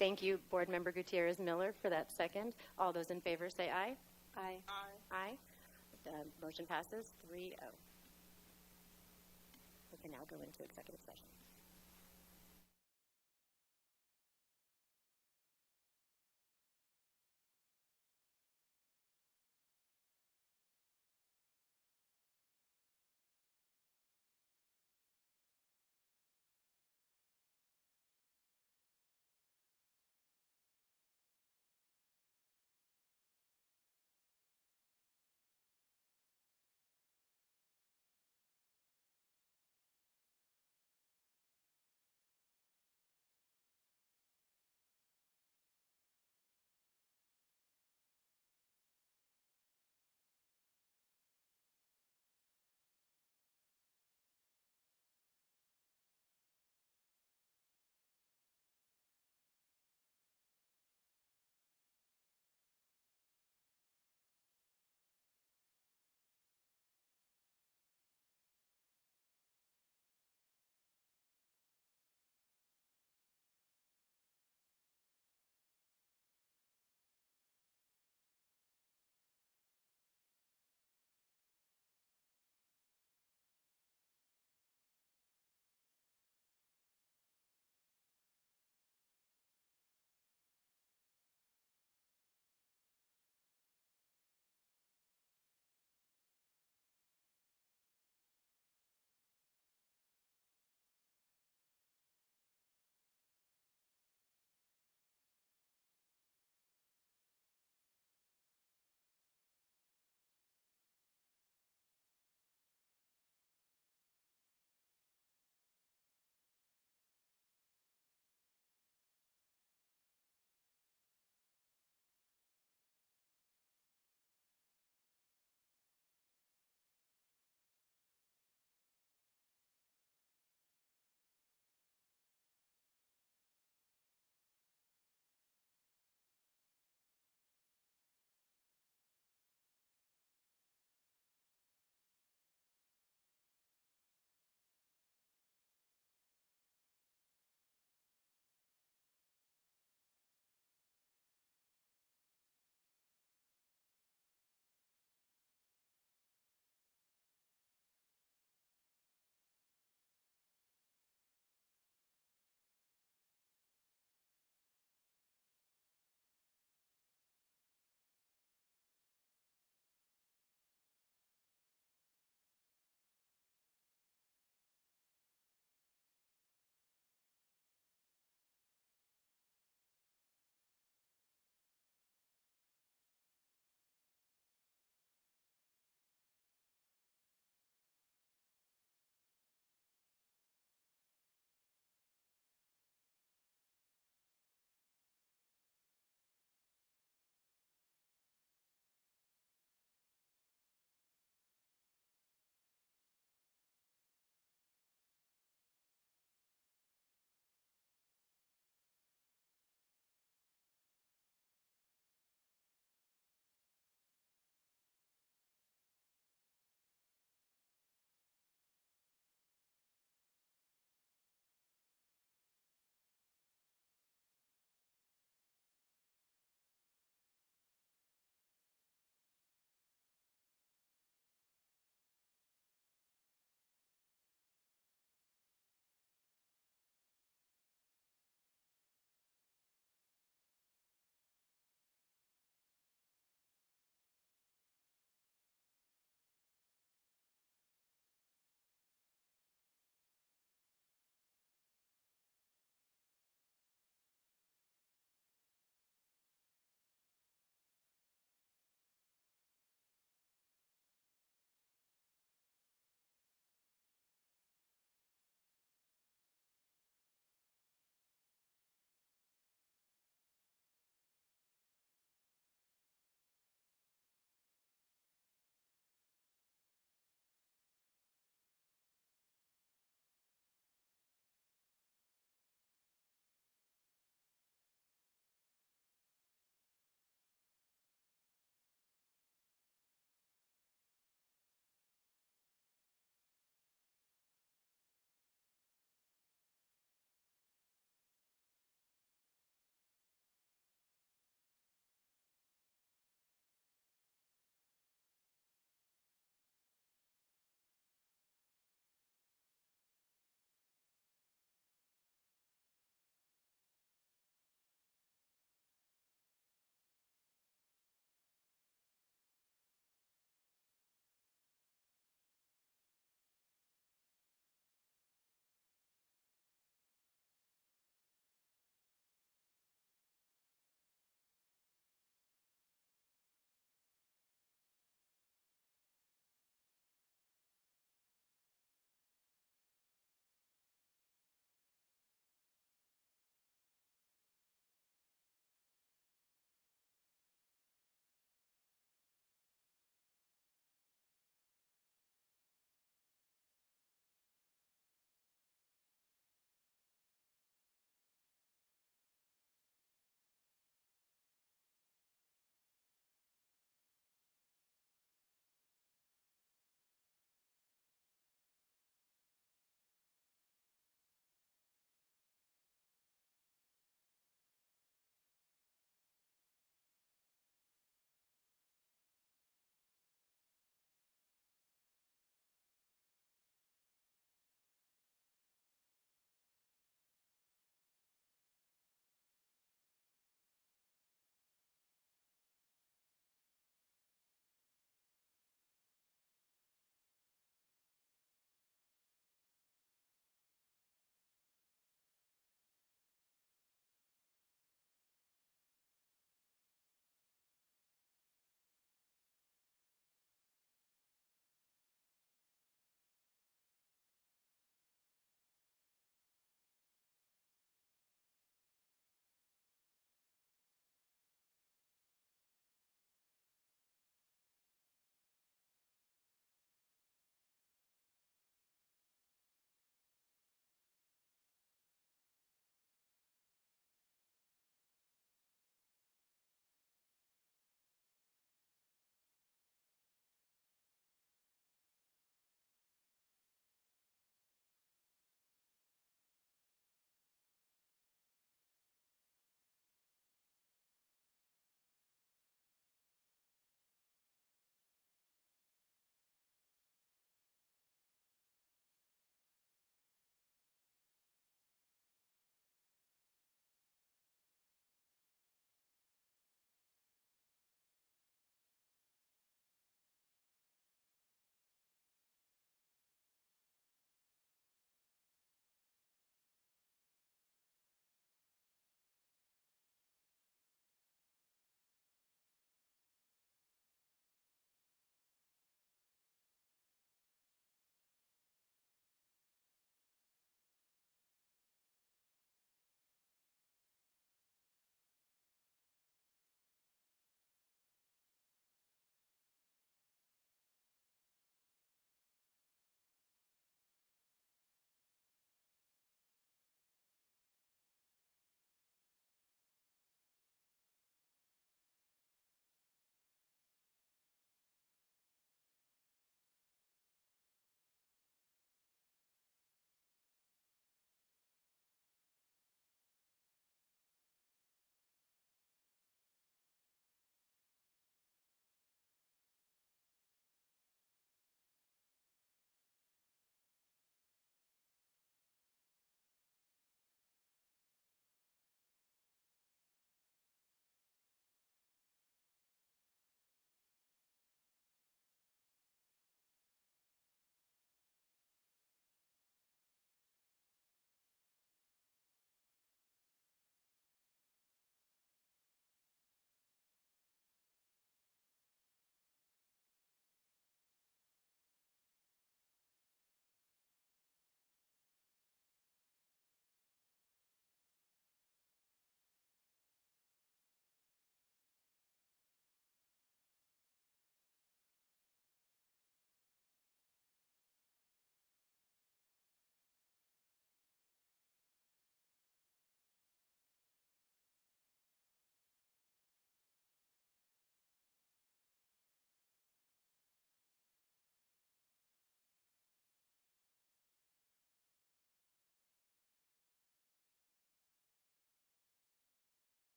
Thank you, Board Member Gutierrez Miller, for that second. All those in favor say aye. Aye. Aye. The motion passes 3-0. We can now go into executive session.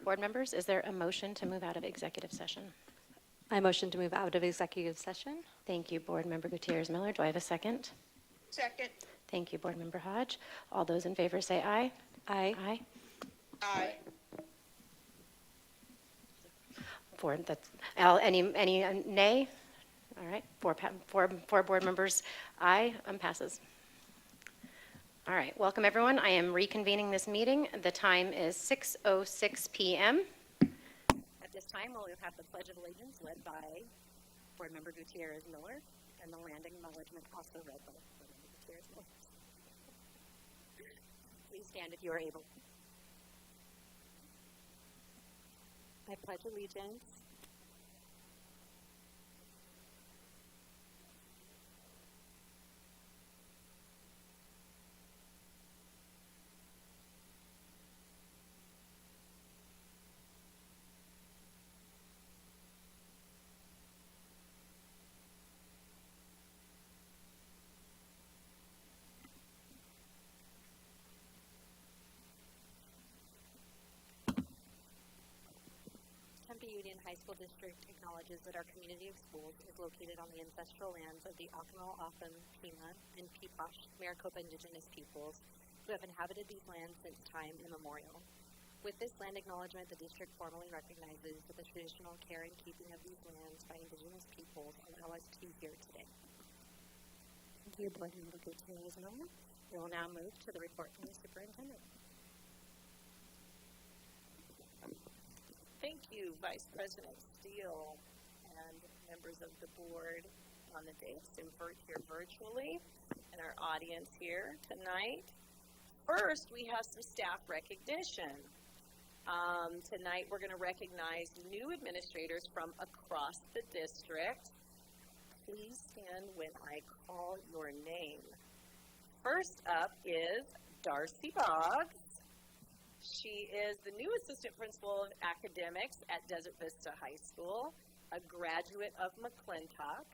Board members, is there a motion to move out of executive session? I motion to move out of executive session. Thank you, Board Member Gutierrez Miller. Do I have a second? Second. Thank you, Board Member Hodge. All those in favor say aye. Aye. Aye. Aye. Four, that's, any nay? All right, four board members, aye, passes. All right, welcome everyone. I am reconvening this meeting. The time is 6:06 p.m. At this time, we'll have the Pledge of Allegiance led by Board Member Gutierrez Miller, and the land acknowledgement also read by Board Member Gutierrez Miller. Please stand if you are able. I pledge allegiance Tempe Union High School District acknowledges that our community of schools is located on the ancestral lands of the Acoma, Otham, Pima, and Peepash Maricopa Indigenous peoples who have inhabited these lands since time immemorial. With this land acknowledgement, the district formally recognizes the traditional care and keeping of these lands by Indigenous peoples and allows us to be here today. Thank you, Board Member Gutierrez Miller. We will now move to the report from the superintendent. Thank you, Vice President Steele and members of the board on the dais and here virtually and our audience here tonight. First, we have some staff recognition. Tonight, we're going to recognize new administrators from across the district. Please stand when I call your name. First up is Darcy Boggs. She is the new assistant principal of academics at Desert Vista High School, a graduate of McClintock.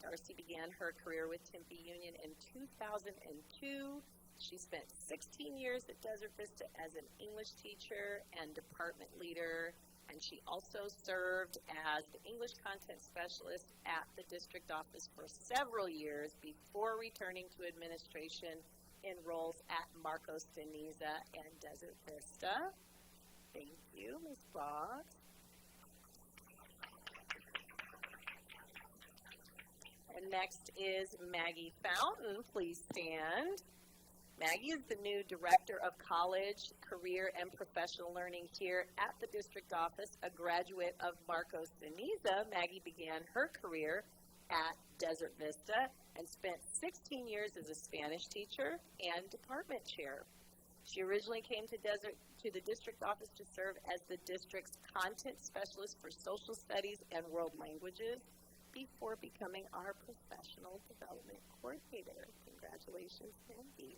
Darcy began her career with Tempe Union in 2002. She spent 16 years at Desert Vista as an English teacher and department leader, and she also served as the English content specialist at the district office for several years before returning to administration in roles at Marcos de Niza and Desert Vista. Thank you, Ms. Boggs. And next is Maggie Fountain. Please stand. Maggie is the new Director of College, Career, and Professional Learning here at the district office, a graduate of Marcos de Niza. Maggie began her career at Desert Vista and spent 16 years as a Spanish teacher and department chair. She originally came to the district office to serve as the district's content specialist for social studies and world languages before becoming our professional development coordinator. Congratulations, Maggie.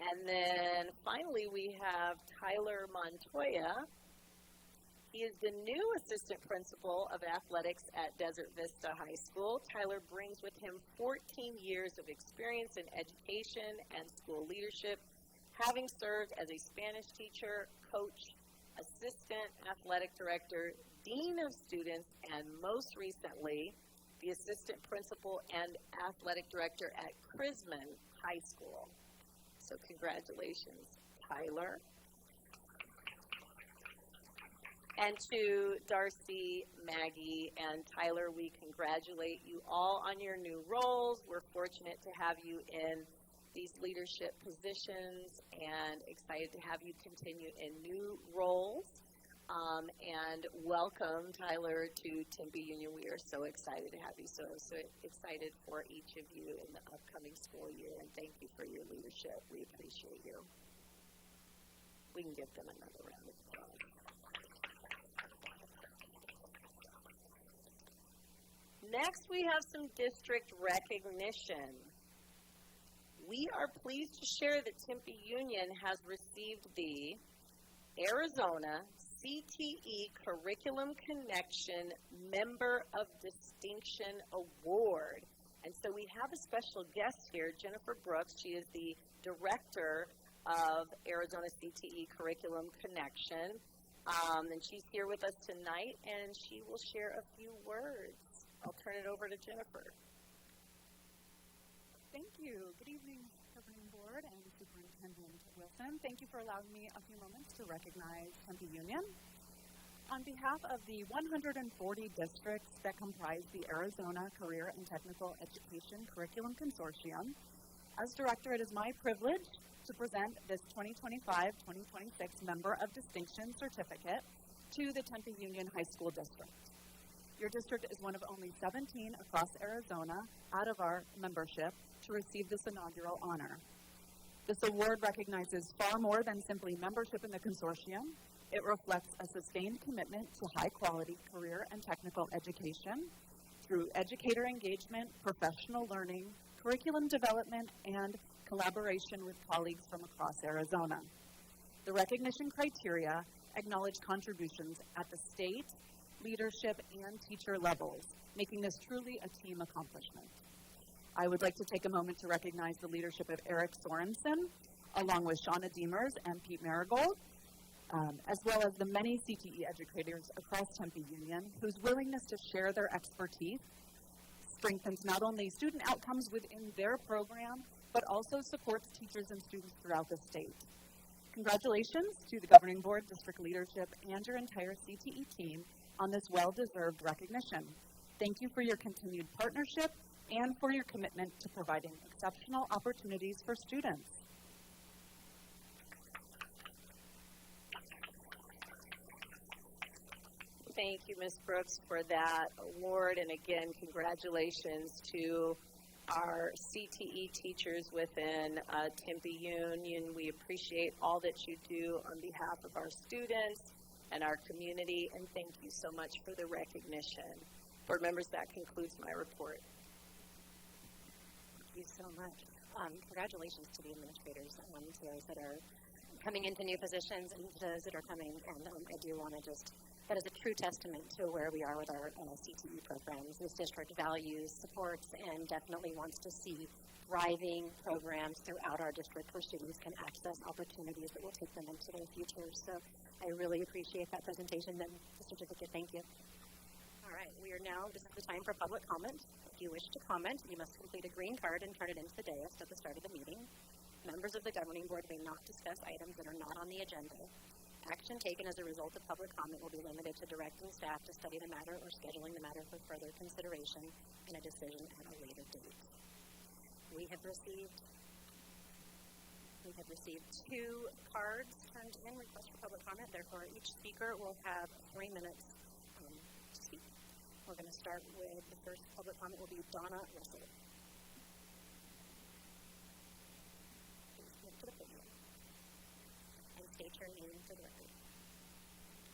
And then finally we have Tyler Montoya. He is the new assistant principal of athletics at Desert Vista High School. Tyler brings with him 14 years of experience in education and school leadership, having served as a Spanish teacher, coach, assistant athletic director, dean of students, and most recently, the assistant principal and athletic director at Chrisman High School. So congratulations, Tyler. And to Darcy, Maggie, and Tyler, we congratulate you all on your new roles. We're fortunate to have you in these leadership positions and excited to have you continue in new roles. And welcome, Tyler, to Tempe Union. We are so excited to have you, so excited for each of you in the upcoming school year, and thank you for your leadership. We appreciate you. We can give them another round of applause. Next, we have some district recognition. We are pleased to share that Tempe Union has received the Arizona CTE Curriculum Connection Member of Distinction Award. And so we have a special guest here, Jennifer Brooks. She is the Director of Arizona CTE Curriculum Connection. And she's here with us tonight, and she will share a few words. I'll turn it over to Jennifer. Thank you. Good evening, Governing Board and Superintendent Wilson. Thank you for allowing me a few moments to recognize Tempe Union. On behalf of the 140 districts that comprise the Arizona Career and Technical Education Curriculum Consortium, as director, it is my privilege to present this 2025-2026 Member of Distinction Certificate to the Tempe Union High School District. Your district is one of only 17 across Arizona out of our membership to receive this inaugural honor. This award recognizes far more than simply membership in the consortium. It reflects a sustained commitment to high-quality career and technical education through educator engagement, professional learning, curriculum development, and collaboration with colleagues from across Arizona. The recognition criteria acknowledge contributions at the state, leadership, and teacher levels, making this truly a team accomplishment. I would like to take a moment to recognize the leadership of Eric Sorensen, along with Shauna Demers and Pete Marigold, as well as the many CTE educators across Tempe Union whose willingness to share their expertise strengthens not only student outcomes within their program, but also supports teachers and students throughout the state. Congratulations to the Governing Board, district leadership, and your entire CTE team on this well-deserved recognition. Thank you for your continued partnership and for your commitment to providing exceptional opportunities for students. Thank you, Ms. Brooks, for that award, and again, congratulations to our CTE teachers within Tempe Union. We appreciate all that you do on behalf of our students and our community, and thank you so much for the recognition. Board members, that concludes my report. Thank you so much. Congratulations to the administrators, to those that are coming into new positions and to those that are coming. And I do want to that is a true testament to where we are with our CTE programs. This district values, supports, and definitely wants to see thriving programs throughout our district where students can access opportunities that will take them into their futures. So I really appreciate that presentation and the certificate. Thank you. All right, this is the time for public comment. If you wish to comment, you must complete a green card and turn it into the dais at the start of the meeting. Members of the Governing Board may not discuss items that are not on the agenda. Action taken as a result of public comment will be limited to directing staff to study the matter or scheduling the matter for further consideration and a decision at a later date. We have received 2 cards turned in, request for public comment. Therefore, each speaker will have 3 minutes to speak. We're going to start with the first public comment will be Donna Russell. Please come to the podium and state your name for the record.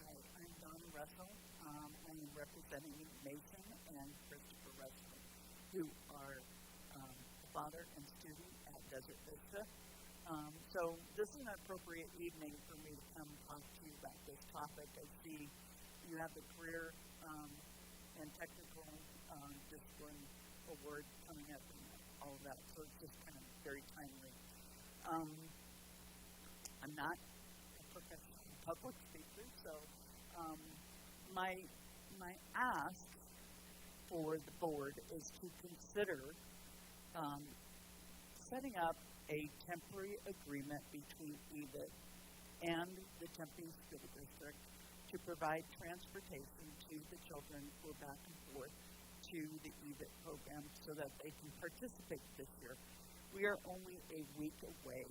Hi, I'm Donna Russell. I'm representing Mason and Christopher Russell, who are father and student at Desert Vista. So this is an appropriate evening for me to come talk to you about this topic. I see you have the career and technical discipline award coming up and all of that, so it's just kind of very timely. I'm not a professional public speaker, so my ask for the board is to consider setting up a temporary agreement between EVIT and the Tempe School District to provide transportation to the children who are back and forth to the EVIT program so that they can participate this year. We are only a week away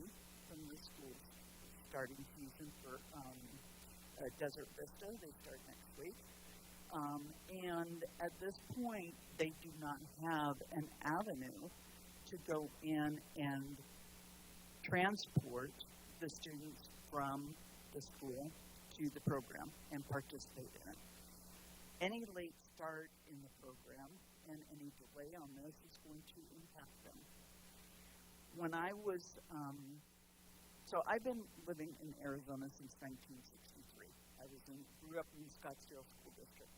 from the school's starting season for Desert Vista. They start next week. And at this point, they do not have an avenue to go in and transport the students from the school to the program and participate in it. Any late start in the program and any delay on this is going to impact them. When I was, so I've been living in Arizona since 1963. I grew up in the Scottsdale School District.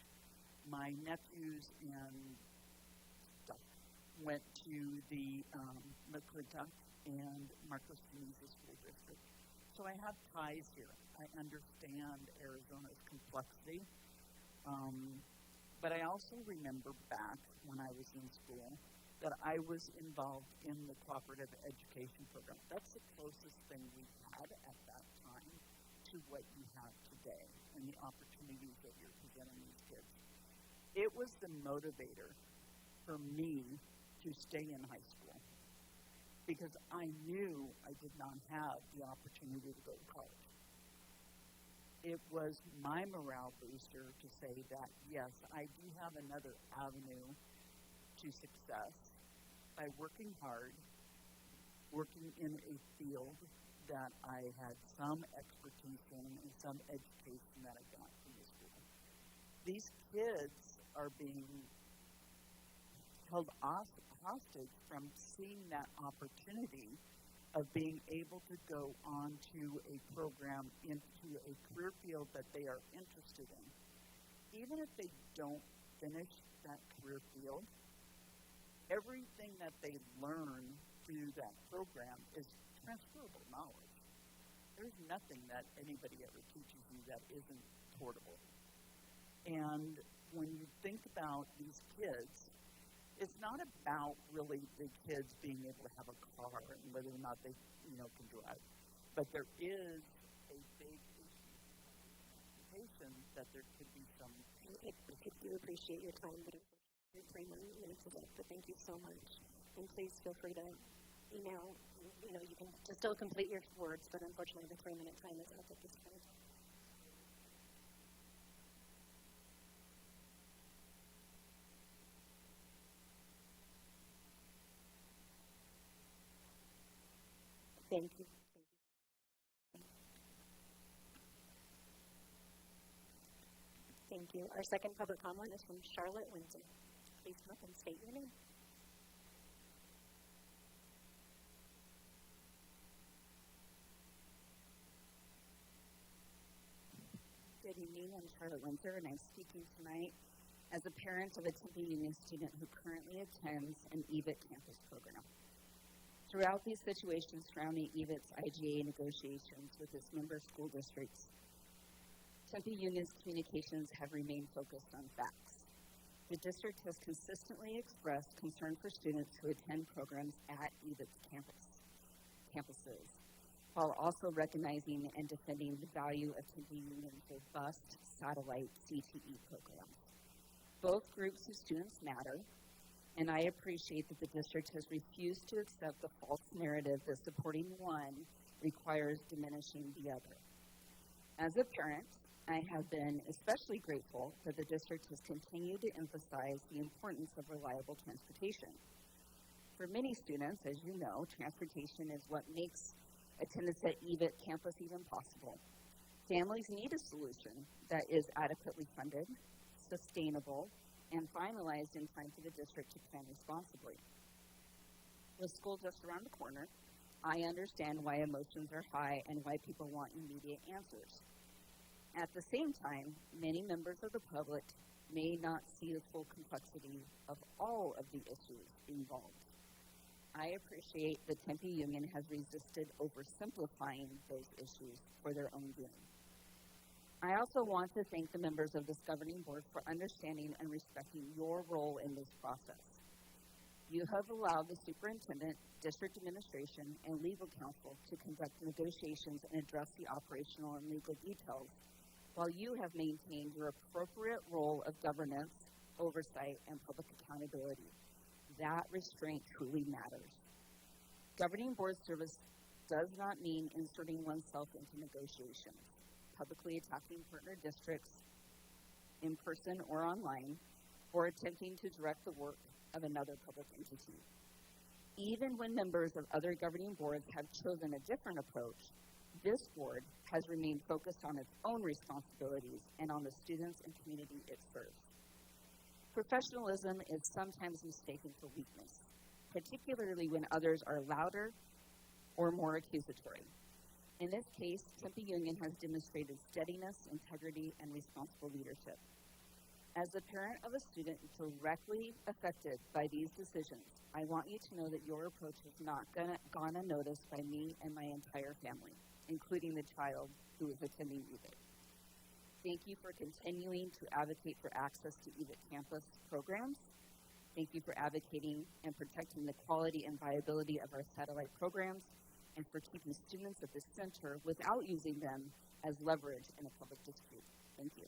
My nephews and stuff went to the McClintock and Marcos Peninsula School District. I have ties here. I understand Arizona's complexity. But I also remember back when I was in school that I was involved in the cooperative education program. That's the closest thing we had at that time to what you have today and the opportunities that you're presenting these kids. It was the motivator for me to stay in high school because I knew I did not have the opportunity to go to college. It was my morale booster to say that, yes, I do have another avenue to success by working hard, working in a field that I had some expertise in and some education that I got from the school. These kids are being held hostage from seeing that opportunity of being able to go on to a program into a career field that they are interested in. Even if they don't finish that career field, everything that they learn through that program is transferable knowledge. There's nothing that anybody ever teaches you that isn't portable. And when you think about these kids, it's not about really the kids being able to have a car and whether or not they, can drive. But there is a big issue that there could be some. I do appreciate your time, but unfortunately, 3 more minutes is up. But thank you so much. And please feel free to email. You can still complete your words, but unfortunately, the 3-minute time is up at this point. Thank you. Thank you. Our second public comment is from Charlotte Windsor. Please come up and state your name. Good evening. I'm Charlotte Windsor, and I'm speaking tonight as a parent of a Tempe Union student who currently attends an EVIT campus program. Throughout these situations surrounding EVIT's IGA negotiations with its member school districts, Tempe Union's communications have remained focused on facts. The district has consistently expressed concern for students who attend programs at EVIT's campuses, while also recognizing and defending the value of Tempe Union's robust satellite CTE programs. Both groups of students matter, and I appreciate that the district has refused to accept the false narrative that supporting one requires diminishing the other. As a parent, I have been especially grateful that the district has continued to emphasize the importance of reliable transportation. For many students, as you know, transportation is what makes attendance at EVIT campus even possible. Families need a solution that is adequately funded, sustainable, and finalized in time for the district to plan responsibly. With school just around the corner, I understand why emotions are high and why people want immediate answers. At the same time, many members of the public may not see the full complexity of all of the issues involved. I appreciate that Tempe Union has resisted oversimplifying those issues for their own gain. I also want to thank the members of this governing board for understanding and respecting your role in this process. You have allowed the superintendent, district administration, and legal counsel to conduct negotiations and address the operational and legal details, while you have maintained your appropriate role of governance, oversight, and public accountability. That restraint truly matters. Governing board service does not mean inserting oneself into negotiations, publicly attacking partner districts in person or online, or attempting to direct the work of another public entity. Even when members of other governing boards have chosen a different approach, this board has remained focused on its own responsibilities and on the students and community it serves. Professionalism is sometimes mistaken for weakness, particularly when others are louder or more accusatory. In this case, Tempe Union has demonstrated steadiness, integrity, and responsible leadership. As a parent of a student directly affected by these decisions, I want you to know that your approach has not gone unnoticed by me and my entire family. including the child who is attending EVIT. Thank you for continuing to advocate for access to EVIT campus programs. Thank you for advocating and protecting the quality and viability of our satellite programs, and for keeping students at the center without using them as leverage in a public dispute. Thank you.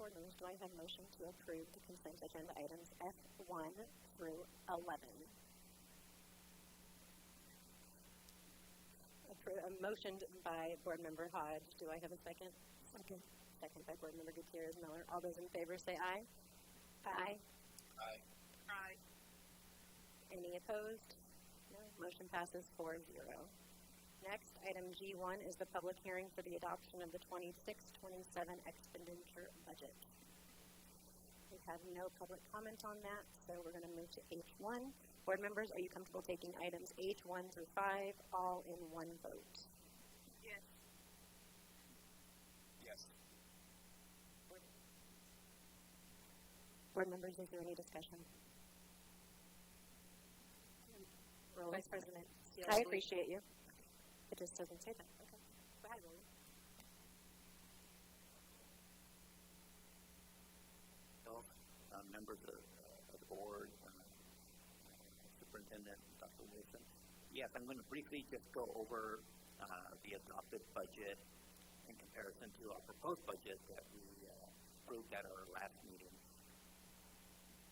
Board members, do I have a motion to approve the consent agenda items F1 through 11? Motioned by Board Member Hodge. Do I have a second? Second. Second by Board Member Gutierrez Miller. All those in favor say aye. Aye. Aye. Aye. Any opposed? No. Motion passes 4-0. Next, item G1 is the public hearing for the adoption of the 26-27 expenditure budget. We have no public comment on that, so we're going to move to H1. Board members, are you comfortable taking items H1 through 5 all in one vote? Yes. Yes. Board members, is there any discussion? Vice President Steele. I appreciate you. It just doesn't say that. Okay. Go ahead, William. Members of the board, Superintendent Dr. Wilson. Yes, I'm going to briefly just go over the adopted budget in comparison to our proposed budget that we approved at our last meeting.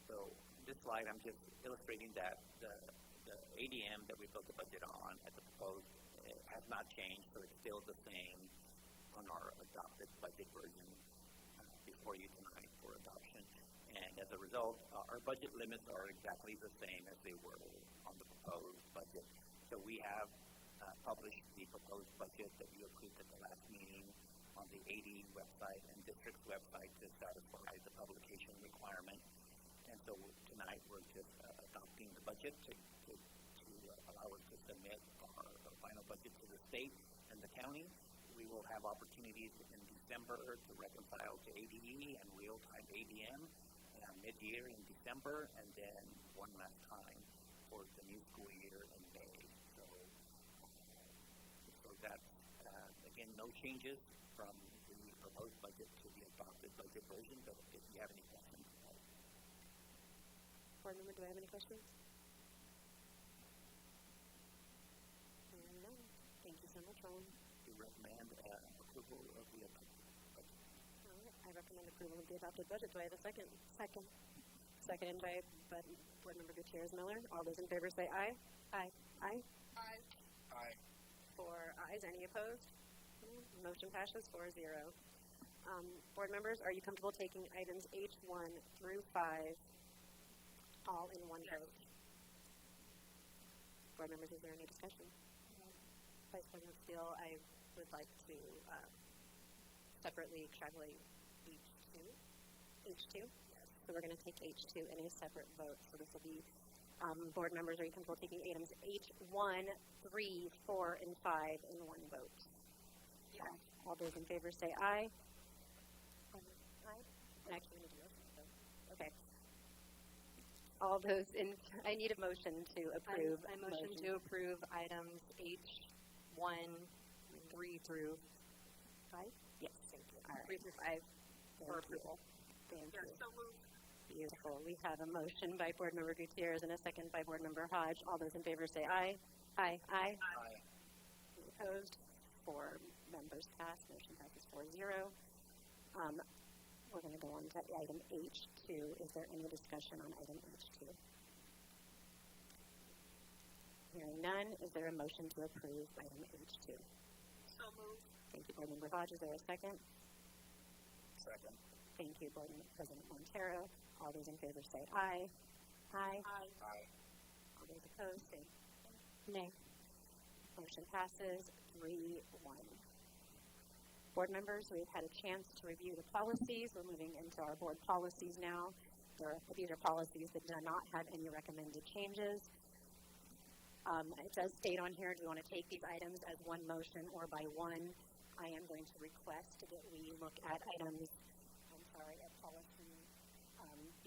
So this slide, I'm just illustrating that the ADM that we built the budget on at the proposed has not changed, so it's still the same on our adopted budget version before you tonight for adoption. And as a result, our budget limits are exactly the same as they were on the proposed budget. So we have published the proposed budget that you approved at the last meeting on the AD website and district's website to satisfy the publication requirement. And so tonight we're just adopting the budget to allow us to submit our final budget to the state and the county. We will have opportunities in December to reconcile to ADE and real-time ADM mid-year in December, and then one last time for the new school year in May. So that's, again, no changes from the proposed budget to the adopted budget version, but if you have any questions. Board member, do I have any questions? No. Thank you so much, Roland. We recommend approval of the budget. I recommend approval of the adopted budget. Do I have a second? Second. Seconded by Board Member Gutierrez Miller. All those in favor say aye. Aye. Aye. Aye. Aye. 4 ayes. Any opposed? Motion passes 4-0. Board members, are you comfortable taking items H1 through 5 all in one vote? Board members, is there any discussion? Vice President Steele, I would like to separately tabulate H2? Yes. So we're going to take H2 in a separate vote. So this will be, board members, are you comfortable taking items H1, 3, 4, and 5 in one vote? Yeah. All those in favor say aye. Aye? Actually, we need to do it. Okay. All those in, I need a motion to approve. I motion to approve items H1, 3 through 5? Yes, thank you. All right. 3 through 5 for approval. Thank Yeah, you. so moved. Beautiful. We have a motion by Board Member Gutierrez and a second by Board Member Hodge. All those in favor say aye. Aye. Aye. Aye. Any opposed? 4 members pass. Motion passes 4-0. We're going to go on to item H2. Is there any discussion on item H2? Hearing none, is there a motion to approve item H2? So moved. Thank you, Board Member Hodge. Is there a second? Second. Thank you, Board Member President Montero. All those in favor say aye. Aye. Aye. Aye. All those opposed say Nay. motion passes 3-1. Board members, we've had a chance to review the policies. We're moving into our board policies now. These are policies that do not have any recommended changes. It does state on here, do we want to take these items as one motion or by one? I am going to request that we look at items, at policy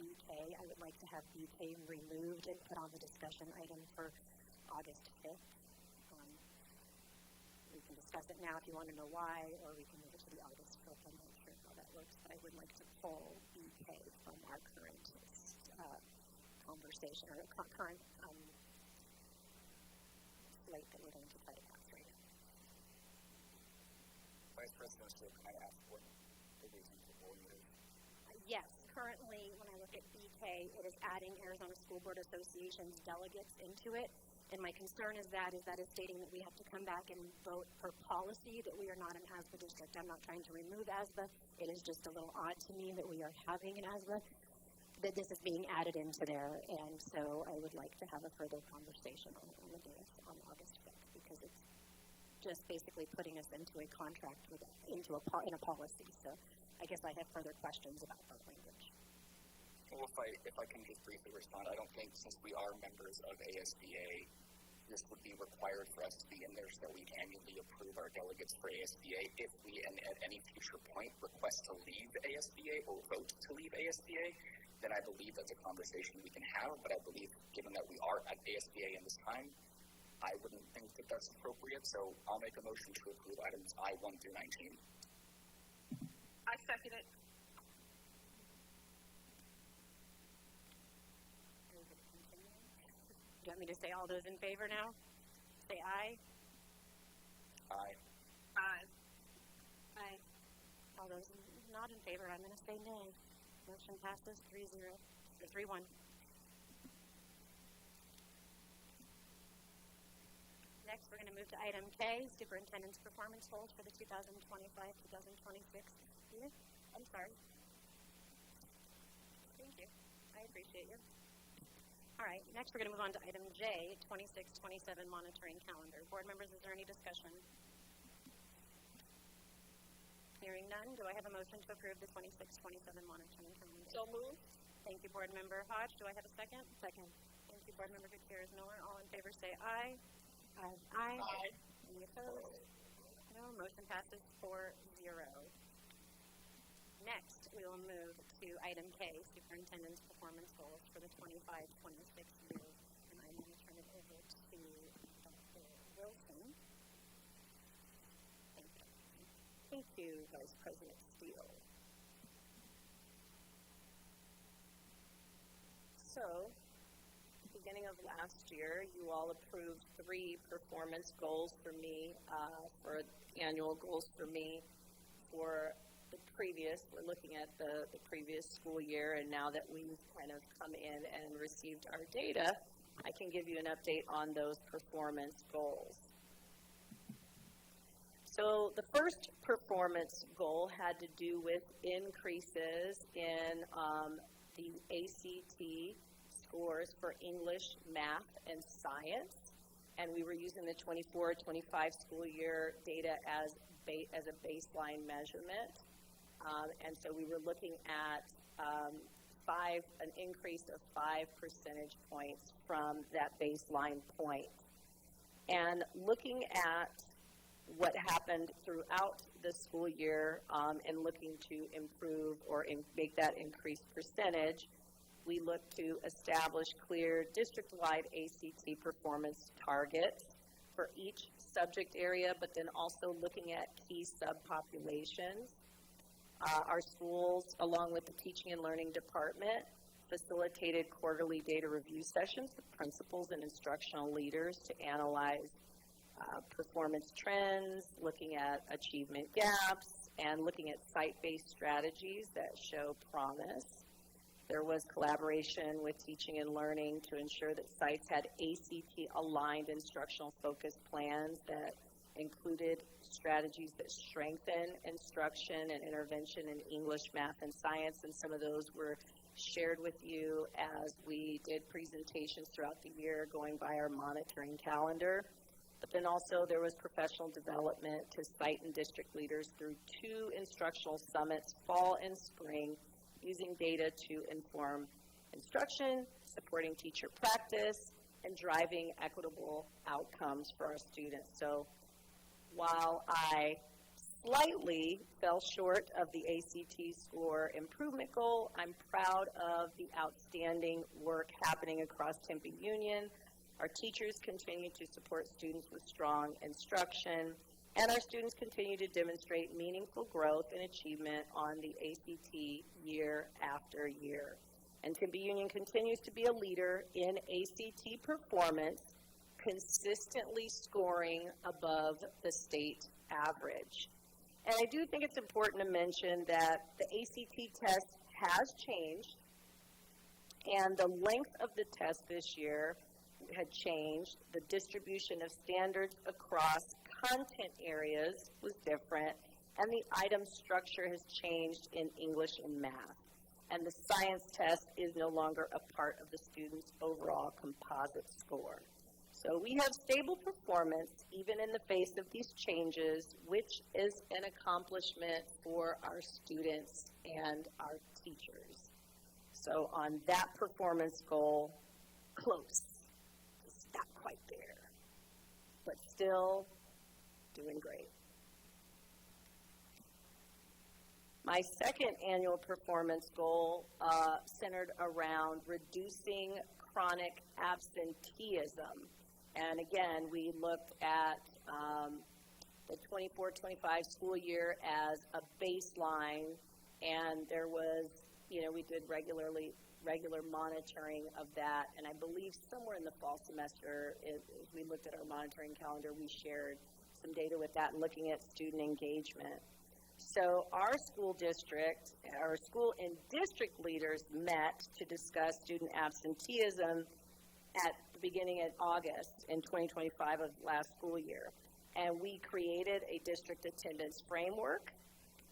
BK. I would like to have BK removed and put on the discussion item for August 5th. We can discuss it now if you want to know why, or we can move it to the August 5th. I'm not sure how that works, but I would like to pull BK from our current conversation, or current slate that we're going to try to pass right now. Vice President, so can I ask what the reason for pulling it is? Yes, currently when I look at BK, it is adding Arizona School Board Association's delegates into it. And my concern is that is stating that we have to come back and vote per policy that we are not an ASBA district. I'm not trying to remove ASBA. It is just a little odd to me that we are having an ASBA, that this is being added into there. And so I would like to have a further conversation on the dais on August 5th, because it's just basically putting us into a contract in a policy. So I guess I have further questions about that language. Well, if I can just briefly respond, I don't think, since we are members of ASBA, this would be required for us to be in there so that we annually approve our delegates for ASBA. If we, and at any future point, request to leave ASBA or vote to leave ASBA, then I believe that's a conversation we can have. But I believe, given that we are at ASBA in this time, I wouldn't think that that's appropriate. So I'll make a motion to approve items I1 through 19. I second it. Do you want me to say all those in favor now? Say aye. Aye. Aye. Aye. All those not in favor, I'm going to say nay. Motion passes 3-0, or 3-1. Next, we're going to move to item K, Superintendent's Performance Goals for the 2025-2026 year. I'm sorry. Thank you. I appreciate you. All right, next we're going to move on to item J, 26-27 monitoring calendar. Board members, is there any discussion? Hearing none, do I have a motion to approve the 26-27 monitoring calendar? So moved. Thank you, Board Member Hodge. Do I have a second? Second. Thank you, Board Member Gutierrez-Miller. All in favor say aye. Aye. Aye. Aye. Any opposed? No. Motion passes 4-0. Next, we will move to item K, Superintendent's Performance Goals for the 25-26 year. And I'm going to turn it over to Dr. Wilson. Thank you. Thank you, Vice President Steele. So, beginning of last year, you all approved 3 performance goals for me, for annual goals for me for the previous, we're looking at the previous school year, and now that we've kind of come in and received our data, I can give you an update on those performance goals. So the first performance goal had to do with increases in the ACT scores for English, math, and science, and we were using the 24-25 school year data as a baseline measurement. And so we were looking at an increase of 5 percentage points from that baseline point. And looking at what happened throughout the school year and looking to improve or make that increased percentage, we looked to establish clear district-wide ACT performance targets for each subject area, but then also looking at key subpopulations. Our schools, along with the teaching and learning department, facilitated quarterly data review sessions with principals and instructional leaders to analyze performance trends, looking at achievement gaps, and looking at site-based strategies that show promise. There was collaboration with teaching and learning to ensure that sites had ACT-aligned instructional focus plans that included strategies that strengthen instruction and intervention in English, math, and science, and some of those were shared with you as we did presentations throughout the year going by our monitoring calendar. But then also there was professional development to site and district leaders through 2 instructional summits, fall and spring, using data to inform instruction, supporting teacher practice, and driving equitable outcomes for our students. So while I slightly fell short of the ACT score improvement goal. I'm proud of the outstanding work happening across Tempe Union. Our teachers continue to support students with strong instruction, and our students continue to demonstrate meaningful growth and achievement on the ACT year after year. And Tempe Union continues to be a leader in ACT performance, consistently scoring above the state average. And I do think it's important to mention that the ACT test has changed, and the length of the test this year had changed. The distribution of standards across content areas was different, and the item structure has changed in English and math. And the science test is no longer a part of the student's overall composite score. So we have stable performance even in the face of these changes, which is an accomplishment for our students and our teachers. So on that performance goal, close. It's not quite there, but still doing great. My second annual performance goal centered around reducing chronic absenteeism. And again, we looked at the 24-25 school year as a baseline, and there was, we did regular monitoring of that. And I believe somewhere in the fall semester, as we looked at our monitoring calendar, we shared some data with that and looking at student engagement. So our school and district leaders met to discuss student absenteeism at the beginning of August in 2025 of last school year. And we created a district attendance framework,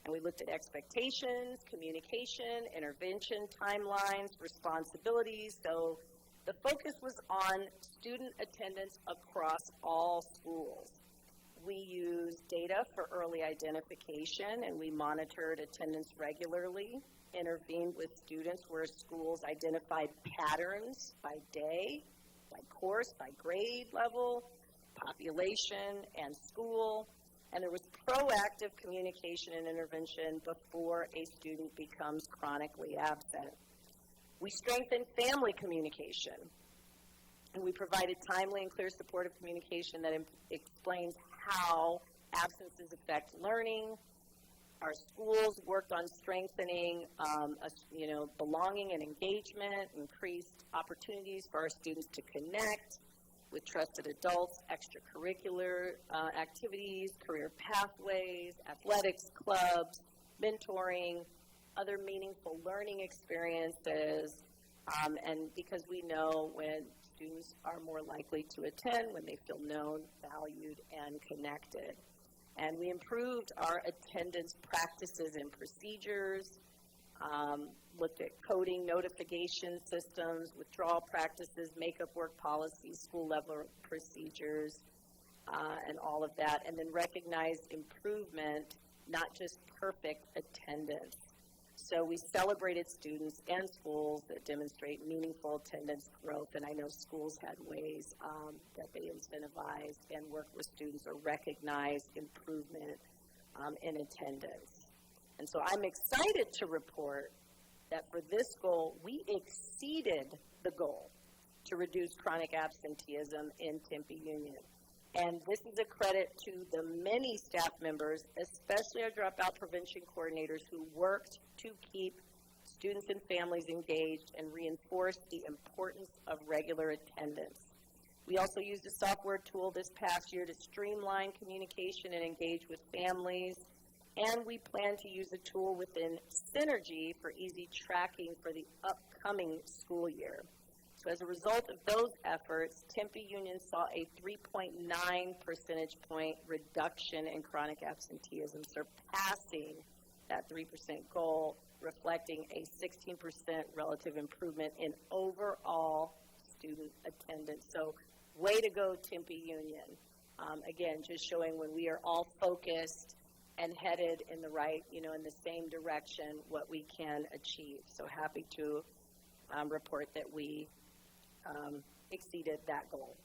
and we looked at expectations, communication, intervention, timelines, responsibilities. So the focus was on student attendance across all schools. We used data for early identification, and we monitored attendance regularly, intervened with students where schools identified patterns by day, by course, by grade level, population, and school, and there was proactive communication and intervention before a student becomes chronically absent. We strengthened family communication, and we provided timely and clear supportive communication that explains how absences affect learning. Our schools worked on strengthening belonging and engagement, increased opportunities for our students to connect with trusted adults, extracurricular activities, career pathways, athletics clubs, mentoring, other meaningful learning experiences, and because we know when students are more likely to attend when they feel known, valued, and connected. And we improved our attendance practices and procedures, looked at coding notification systems, withdrawal practices, makeup work policies, school level procedures, and all of that, and then recognized improvement, not just perfect attendance. So we celebrated students and schools that demonstrate meaningful attendance growth, and I know schools had ways that they incentivized and worked with students or recognized improvement in attendance. And so I'm excited to report that for this goal, we exceeded the goal to reduce chronic absenteeism in Tempe Union. And this is a credit to the many staff members, especially our dropout prevention coordinators, who worked to keep students and families engaged and reinforce the importance of regular attendance. We also used a software tool this past year to streamline communication and engage with families. And we plan to use a tool within Synergy for easy tracking for the upcoming school year. So as a result of those efforts, Tempe Union saw a 3.9 percentage point reduction in chronic absenteeism, surpassing that 3% goal, reflecting a 16% relative improvement in overall student attendance. So way to go, Tempe Union. Again, just showing when we are all focused and headed in the right, in the same direction, what we can achieve. So happy to report that we exceeded that goal.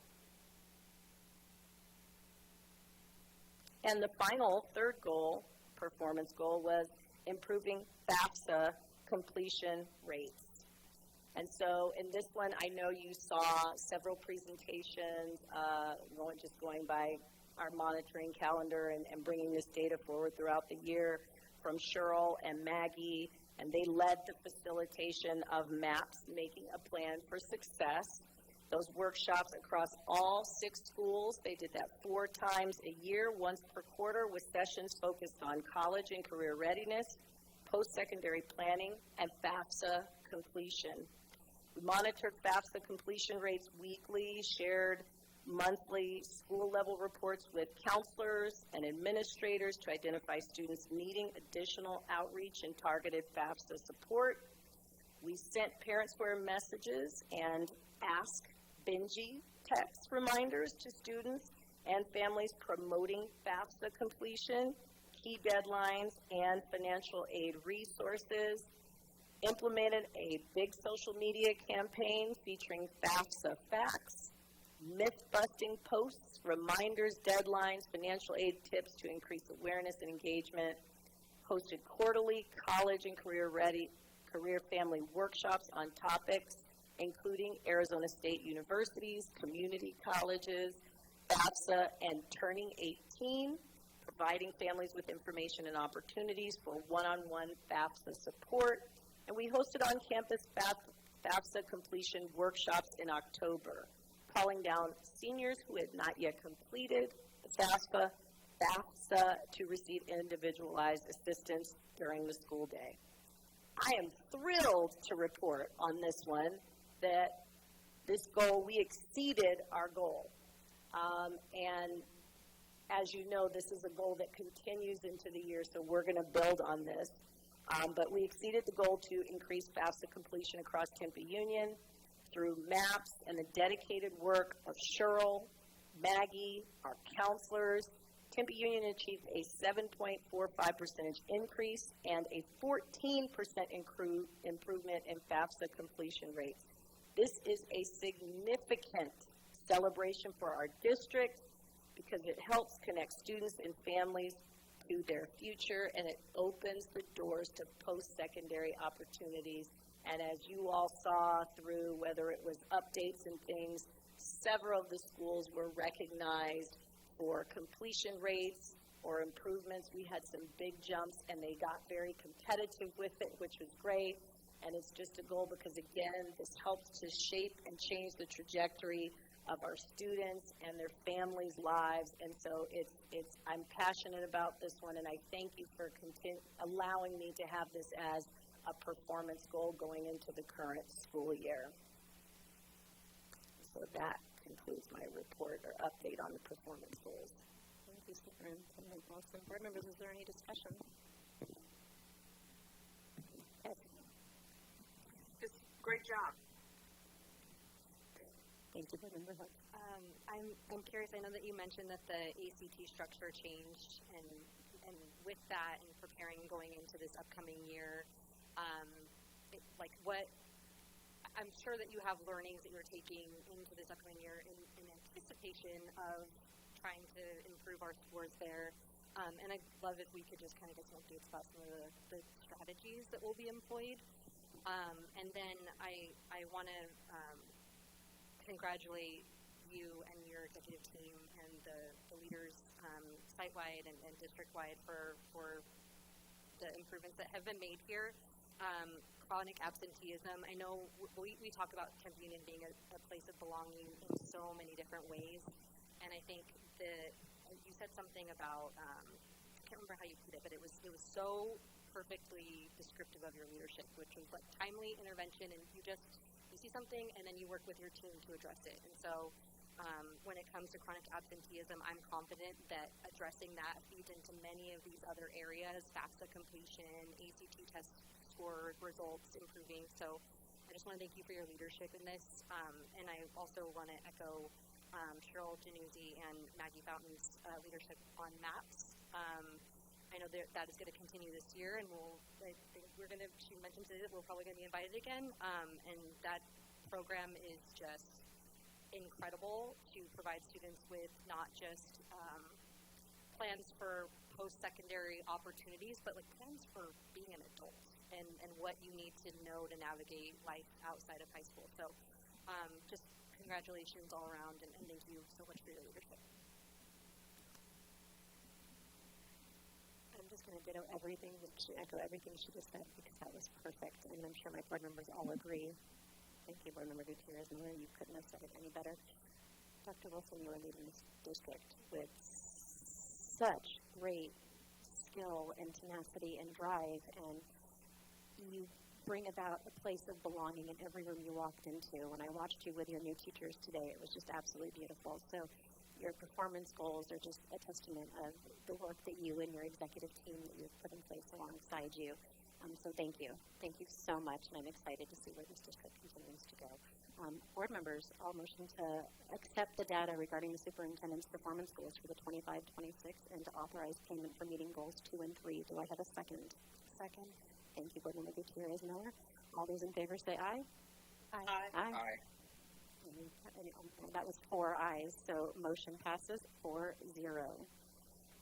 And the final, third goal performance goal was improving FAFSA completion rates. And so in this one, I know you saw several presentations, going by our monitoring calendar and bringing this data forward throughout the year from Cheryl and Maggie, and they led the facilitation of MAPS, Making a Plan for Success. Those workshops across all 6 schools, they did that 4 times a year, once per quarter, with sessions focused on college and career readiness, post-secondary planning, and FAFSA completion. We monitored FAFSA completion rates weekly, shared monthly school-level reports with counselors and administrators to identify students needing additional outreach and targeted FAFSA support. We sent parent square messages and Ask Benji text reminders to students and families promoting FAFSA completion, key deadlines, and financial aid resources. Implemented a big social media campaign featuring FAFSA facts, myth-busting posts, reminders, deadlines, financial aid tips to increase awareness and engagement. Hosted quarterly college and career family workshops on topics including Arizona State University's community colleges, FAFSA, and Turning 18, providing families with information and opportunities for one-on-one FAFSA support. And we hosted on-campus FAFSA completion workshops in October, calling down seniors who had not yet completed the FAFSA to receive individualized assistance during the school day. I am thrilled to report on this one that this goal, we exceeded our goal. And as you know, this is a goal that continues into the year, so we're going to build on this. But we exceeded the goal to increase FAFSA completion across Tempe Union through MAPS and the dedicated work of Cheryl, Maggie, our counselors. Tempe Union achieved a 7.45% increase and a 14% improvement in FAFSA completion rates. This is a significant celebration for our district because it helps connect students and families to their future, and it opens the doors to post-secondary opportunities. And as you all saw through, whether it was updates and things, several of the schools were recognized for completion rates or improvements. We had some big jumps, and they got very competitive with it, which was great. And it's just a goal because, again, this helps to shape and change the trajectory of our students and their families' lives. And so I'm passionate about this one, and I thank you for allowing me to have this as a performance goal going into the current school year. So that concludes my report or update on the performance goals. Thank you, Superintendent Wilson. Board members, is there any discussion? Yes. Just great job. Thank you, Board Member Hunt. I'm curious. I know that you mentioned that the ACT structure changed, and with that, and preparing going into this upcoming year, I'm sure that you have learnings that you're taking into this upcoming year in anticipation of trying to improve our scores there. And I'd love if we could just kind of get some updates about some of the strategies that will be employed. And then I want to congratulate you and your executive team and the leaders site-wide and district-wide for the improvements that have been made here. Chronic absenteeism. I know we talk about Tempe Union being a place of belonging in so many different ways, and I think that you said something about I can't remember how you put it, but it was so perfectly descriptive of your leadership, which was like timely intervention, and you see something and then you work with your team to address it. And so when it comes to chronic absenteeism, I'm confident that addressing that feeds into many of these other areas: FAFSA completion, ACT test score results improving. So I just want to thank you for your leadership in this, and I also want to echo Cheryl Januzzi and Maggie Fountain's leadership on MAPS. I know that is going to continue this year, and she mentioned today that we're probably going to be invited again, and that program is just incredible to provide students with not just plans for post-secondary opportunities, but like plans for being an adult and what you need to know to navigate life outside of high school. So just congratulations all around, and thank you so much for your leadership. I'm just going to echo everything she just said, because that was perfect, and I'm sure my board members all agree. Thank you, Board Member Gutierrez Miller. You couldn't have said it any better. Dr. Wilson, you are leading this district with such great skill and tenacity and drive, and you bring about a place of belonging in every room you walked into. When I watched you with your new teachers today, it was just absolutely beautiful. So your performance goals are just a testament of the work that you and your executive team that you've put in place alongside you. So thank you. Thank you so much, and I'm excited to see where this district continues to go. Board members, I'll motion to accept the data regarding the superintendent's performance goals for the 25-26 and to authorize payment for meeting goals 2 and 3. Do I have a second? Second. Thank you, Board Member Gutierrez Miller. All those in favor say aye. Aye. Aye. That was 4 ayes, so motion passes 4-0.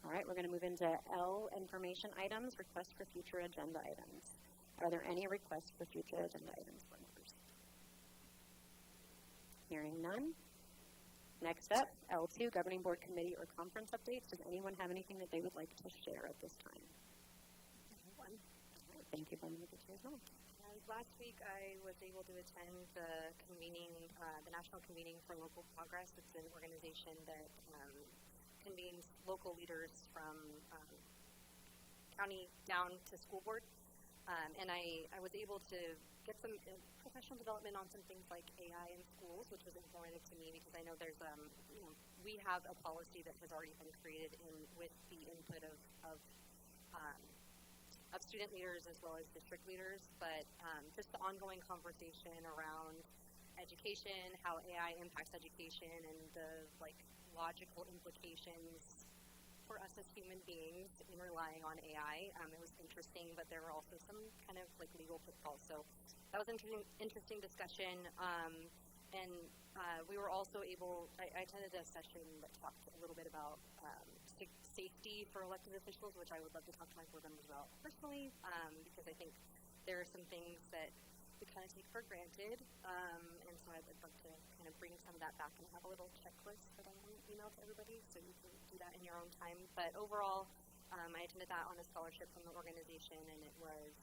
All right, we're going to move into L, information items, request for future agenda items. Are there any requests for future agenda items, board members? Hearing none. Next up, L2, governing board committee or conference updates. Does anyone have anything that they would like to share at this time? All right, thank you, Board Member Gutierrez. Last week, I was able to attend the convening, the National Convening for Local Progress. It's an organization that convenes local leaders from county down to school board. And I was able to get some professional development on some things like AI in schools, which was informative to me because I know there's, we have a policy that has already been created with the input of student leaders as well as district leaders, but just the ongoing conversation around education, how AI impacts education, and the logical implications for us as human beings in relying on AI. It was interesting, but there were also some kind of legal pitfalls. So that was an interesting discussion. And we were also able, I attended a session that talked a little bit about safety for elected officials, which I would love to talk to my board members about personally, because I think there are some things that we kind of take for granted, and so I'd love to kind of bring some of that back and have a little checklist that I want to email to everybody, so you can do that in your own time. But overall, I attended that on a scholarship from the organization, and it was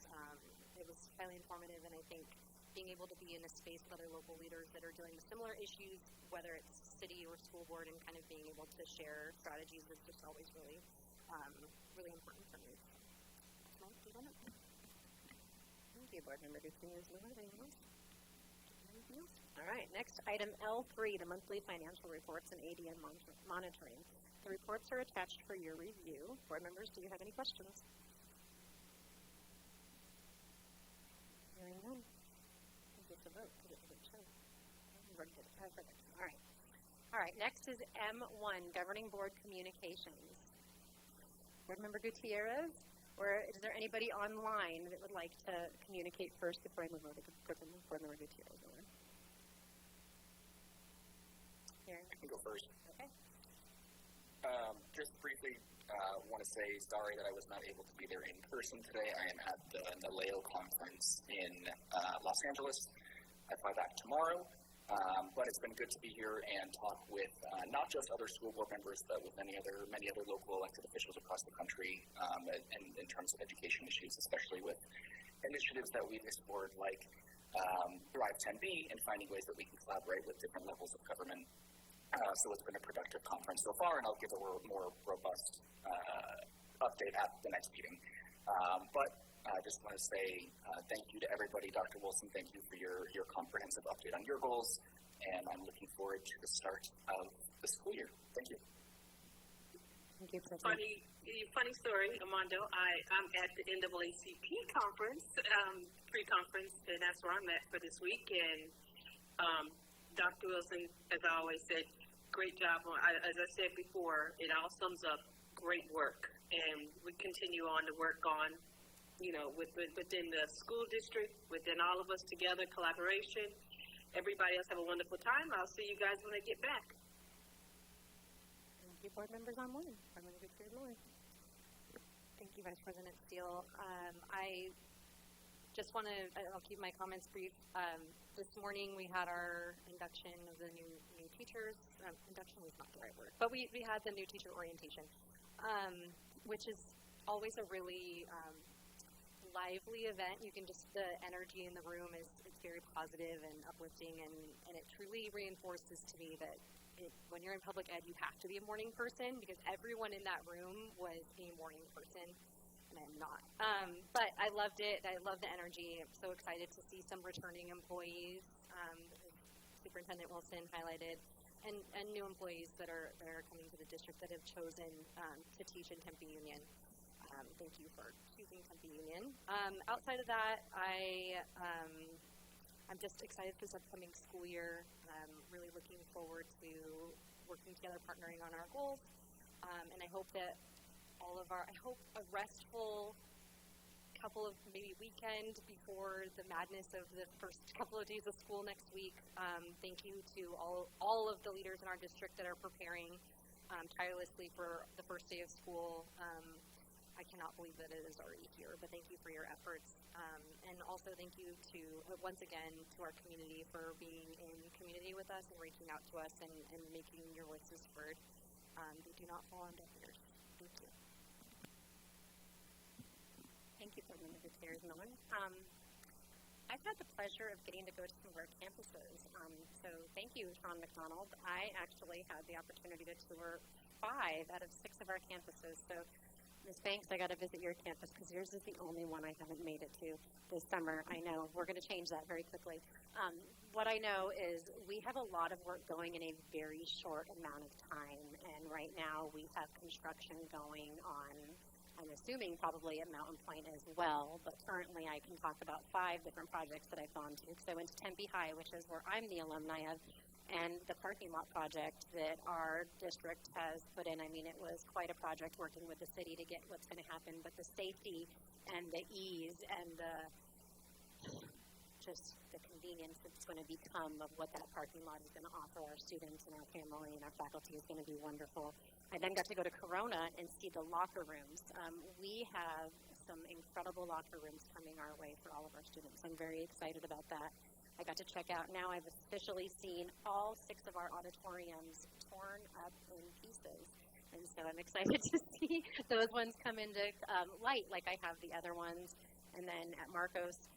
highly informative, and I think being able to be in a space with other local leaders that are dealing with similar issues, whether it's city or school board, and kind of being able to share strategies is just always really, really important for me. So, that's my take on it. Thank you, Board Member Gutierrez Miller. Anyone else? All right, next item L3, the monthly financial reports and ADM monitoring. The reports are attached for your review. Board members, do you have any questions? Hearing none. It's a vote. All right, next is M1, governing board communications. Board Member Gutierrez, or is there anybody online that would like to communicate first before I move over to Board Member Gutierrez? Here. I can go first. Okay. Just briefly, want to say sorry that I was not able to be there in person today. I am at the NALEO conference in Los Angeles. I fly back tomorrow, but it's been good to be here and talk with not just other school board members, but with many other local elected officials across the country, and in terms of education issues, especially with initiatives that we've explored like Thrive Tempe and finding ways that we can collaborate with different levels of government. So it's been a productive conference so far, and I'll give a more robust update at the next meeting. But I just want to say thank you to everybody. Dr. Wilson, thank you for your comprehensive update on your goals, and I'm looking forward to the start of the school year. Thank you. Thank you, President. Funny story, Armando. I'm at the NAACP conference, pre-conference, and that's where I'm at for this week. And Dr. Wilson, as I always said, great job. As I said before, it all sums up great work, and we continue on to work on, within the school district, within all of us together, collaboration. Everybody else have a wonderful time. I'll see you guys when I get back. Thank you, board members online. I'm going to get your Lord. Thank you, Vice President Steele. I just want to, I'll keep my comments brief. This morning we had our induction of the new teachers. Induction was not the right word, but we had the new teacher orientation, which is always a really lively event. You can just, the energy in the room is very positive and uplifting, and it truly reinforces to me that when you're in public ed, you have to be a morning person, because everyone in that room was a morning person, and I'm not. But I loved it. I love the energy. I'm so excited to see some returning employees, Superintendent Wilson highlighted, and new employees that are coming to the district that have chosen to teach in Tempe Union. Thank you for choosing Tempe Union. Outside of that, I'm just excited for this upcoming school year. I'm really looking forward to working together, partnering on our goals, and I hope that I hope a restful couple of maybe weekend before the madness of the first couple of days of school next week. Thank you to all of the leaders in our district that are preparing tirelessly for the first day of school. I cannot believe that it is already here, but thank you for your efforts. And also thank you to, once again, to our community for being in community with us and reaching out to us and making your voices heard. They do not fall on deaf ears. Thank you. Thank you, President Gutierrez Miller. I've had the pleasure of getting to go to some of our campuses. So thank you, Sean McDonald. I actually had the opportunity to tour 5 out of 6 of our campuses. So Ms. Banks, I got to visit your campus because yours is the only one I haven't made it to this summer. I know we're going to change that very quickly. What I know is we have a lot of work going in a very short amount of time, and right now we have construction going on, I'm assuming probably at Mountain Point as well, but currently I can talk about 5 different projects that I've gone to. So I went to Tempe High, which is where I'm the alumni of, and the parking lot project that our district has put in. I mean, it was quite a project working with the city to get what's going to happen, but the safety and the ease and just the convenience it's going to become of what that parking lot is going to offer our students and our family and our faculty is going to be wonderful. I then got to go to Corona and see the locker rooms. We have some incredible locker rooms coming our way for all of our students. I'm very excited about that. I got to check out, now I've officially seen all 6 of our auditoriums torn up in pieces. And so I'm excited to see those ones come into light like I have the other ones. And then at Marcos,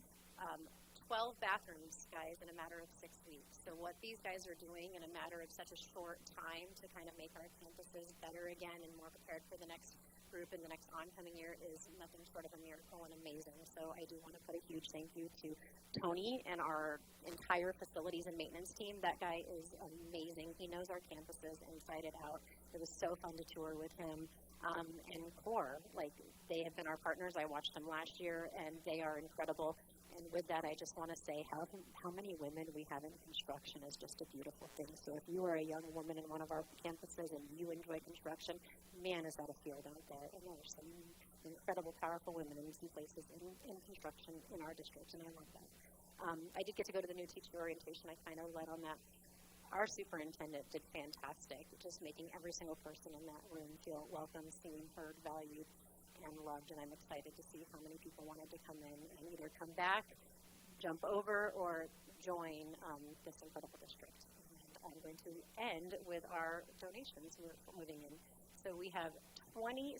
12 bathrooms, guys, in a matter of 6 weeks. So what these guys are doing in a matter of such a short time to kind of make our campuses better again and more prepared for the next group in the next oncoming year is nothing short of a miracle and amazing. So I do want to put a huge thank you to Tony and our entire facilities and maintenance team. That guy is amazing. He knows our campuses inside and out. It was so fun to tour with him. And CORE, like, they have been our partners. I watched them last year, and they are incredible. And with that, I just want to say how many women we have in construction is just a beautiful thing. So if you are a young woman in one of our campuses and you enjoy construction, man, is that a field out there. And there are some incredible, powerful women in some places in construction in our district, and I love that. I did get to go to the new teacher orientation. I kind of led on that. Our superintendent did fantastic, just making every single person in that room feel welcome, seen, heard, valued, and loved, and I'm excited to see how many people wanted to come in and either come back, jump over, or join this incredible district. And I'm going to end with our donations moving in. So we have $26,950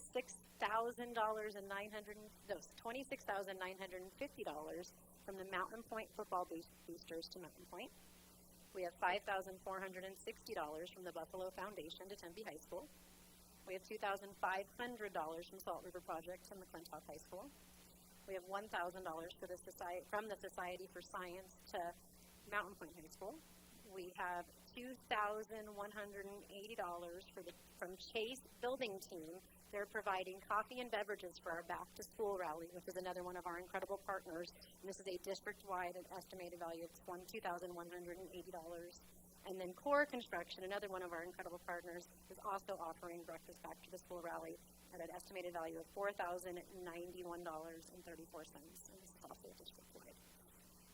from the Mountain Point football boosters to Mountain Point. We have $5,460 from the Buffalo Foundation to Tempe High School. We have $2,500 from Salt River Project to McClintock High School. We have $1,000 from the Society for Science to Mountain Point High School. We have $2,180 from Chase Building Team. They're providing coffee and beverages for our Back to School rally, which is another one of our incredible partners. And this is a district-wide estimated value of $2,180. And then CORE Construction, another one of our incredible partners, is also offering breakfast back to the school rally at an estimated value of $4,091.34. And this is also a district-wide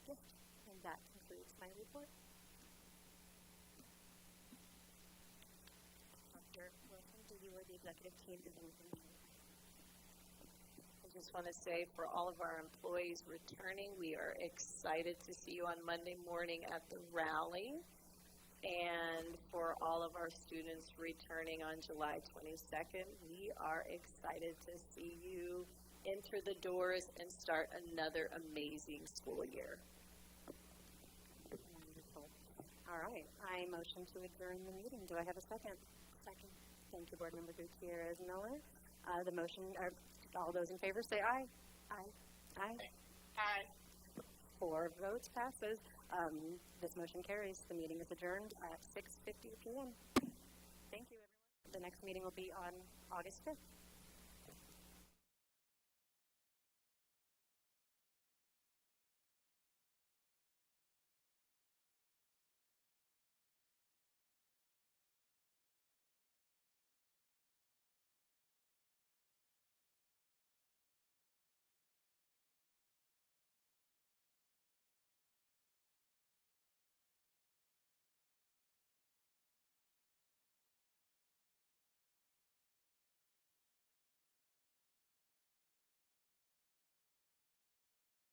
gift. And that concludes my report. Dr. Wilson, do you or the executive team have anything? I just want to say for all of our employees returning, we are excited to see you on Monday morning at the rally. And for all of our students returning on July 22nd, we are excited to see you enter the doors and start another amazing school year. Wonderful. All right, I motion to adjourn the meeting. Do I have a second? Second. Thank you, Board Member Gutierrez Miller. The motion, all those in favor say aye. Aye. Aye. Hi. 4 votes passes. This motion carries. The meeting is adjourned at 6:50 p.m. Thank you, everyone. The next meeting will be on August 5th.